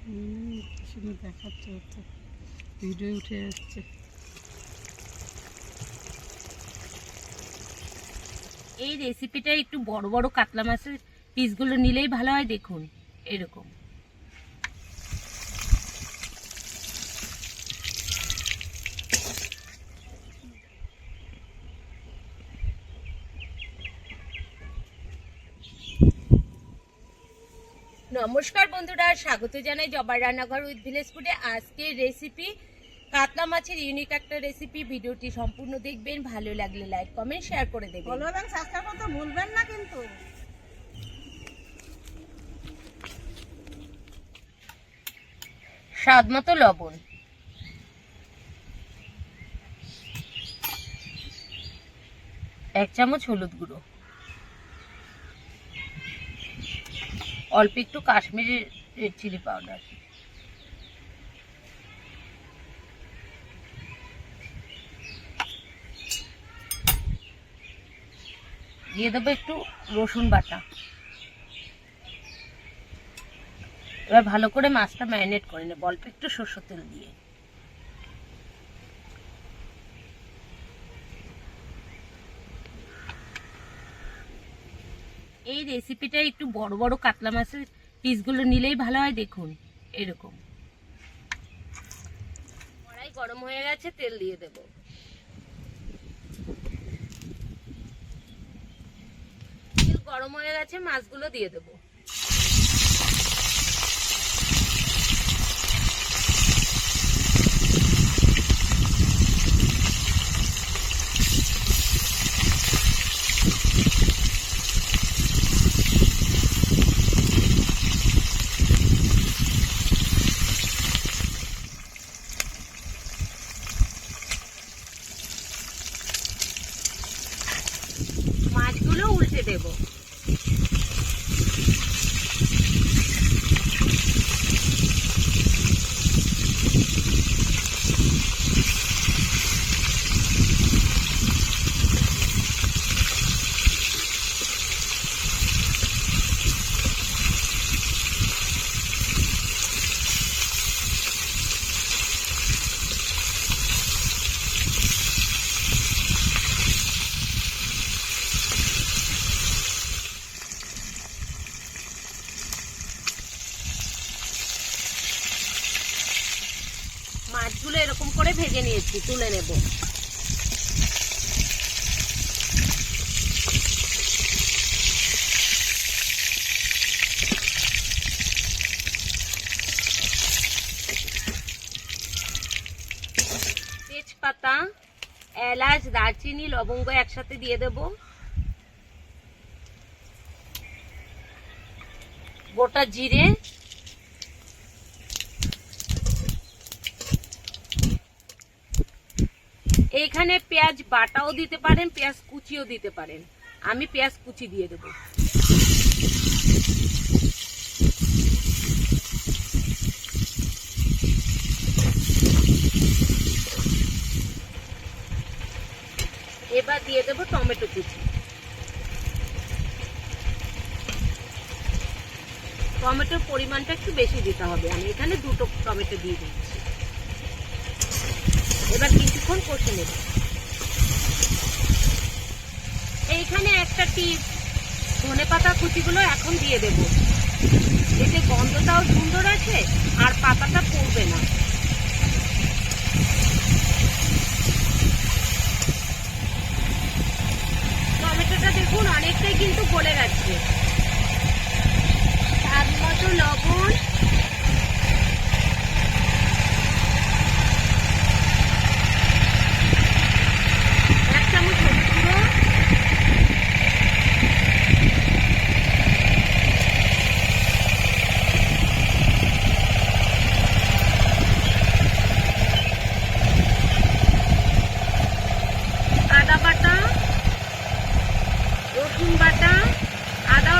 শুনে দেখাচ্ছে, হচ্ছে ভিডিও উঠে যাচ্ছে। এই রেসিপিটা একটু বড় বড় কাতলা মাছের পিসগুলো নিলেই ভালো হয়। দেখুন এরকম। নমস্কার বন্ধুরা, স্বাগত জানাই জবার রান্নাঘর উইথ ভিলেজ ফুডে। আজকের রেসিপি কাতলা মাছের ইউনিক একটা রেসিপি। ভিডিওটি সম্পূর্ণ দেখবেন, ভালো লাগলে লাইক কমেন্ট শেয়ার করে দেবেন। ফলো এবং সাবস্ক্রাইব করতে ভুলবেন না কিন্তু। স্বাদ মতো লবণ, এক চামচ হলুদ গুঁড়ো, অল্প একটু কাশ্মীরি রেড চিলি পাউডার, দিয়ে দেবো একটু রসুন বাটা। এবার ভালো করে মাছটা ম্যারিনেট করে নেব অল্প একটু সরষের তেল দিয়ে। এই রেসিপিটা একটু বড় বড় কাতলা মাছের পিসগুলো নিলেই ভালো হয়। দেখুন এরকম। কড়াই গরম হয়ে গেছে, তেল দিয়ে দেব। তেল গরম হয়ে গেছে, মাছগুলো দিয়ে দেব। মাছগুলো উল্টে দেব। মাছগুলো এরকম করে ভেজে নিয়েছি, তুলে নেব। তেজপাতা, এলাচ, দারচিনি, লবঙ্গ একসাথে দিয়ে দেব। গোটা জিরে, এইখানে পেঁয়াজ বাটাও দিতে পারেন, পেঁয়াজ কুচিও দিতে পারেন। আমি পেঁয়াজ কুচি দিয়ে দেব। এবার দিয়ে দেব টমেটো কুচি। টমেটোর পরিমাণটা একটু বেশি দিতে হবে, আমি এখানে 2টো টমেটো দিয়ে দিচ্ছি। এবার কিছুক্ষণ কষে নেব। এইখানে একটা টিপ, ধনেপাতা কুচিগুলো এখন দিয়ে দেব। এতে গন্ধটাও সুন্দর আছে আর পাতাটা পড়বে না। টমেটোটা দেখুন অনেকটাই কিন্তু গলে গেছে। স্বাদ মতো লবণ, এক চামচ হলুদ গুঁড়ো, আদা বাটা, রসুন বাটা, আদা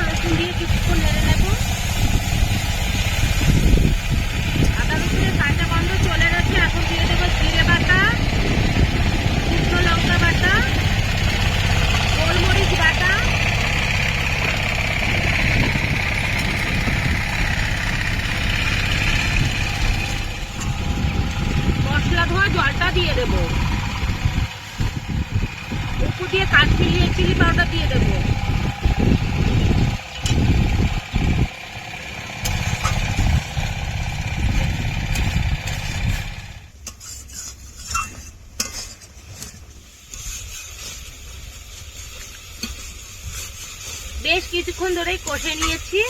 বেশ কিছুক্ষণ ধরেই কষে নিয়েছি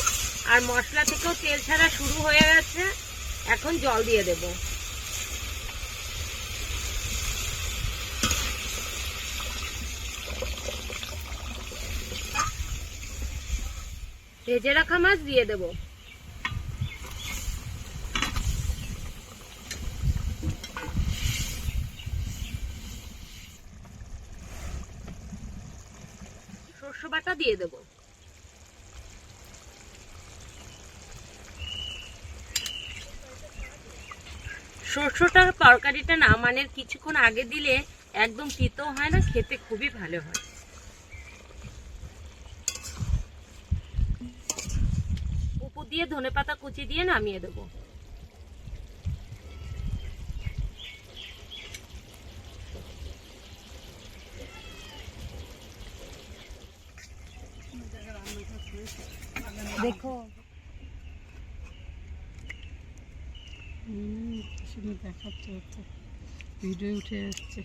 আর মশলা থেকেও তেল ছাড়া শুরু হয়ে গেছে। এখন জল দিয়ে দেব। ভেজে রাখা মাছ দিয়ে দেব। সরষে বাটা দিয়ে দেব। সরষেটা তরকারিটা নামানোর কিছুক্ষণ আগে দিলে একদম তিতো হয় না, খেতে খুবই ভালো হয়। উপর দিয়ে ধনেপাতা কুচি দিয়ে নামিয়ে দেব। দেখো দেখাচ্ছে, ভিডিও উঠে যাচ্ছে।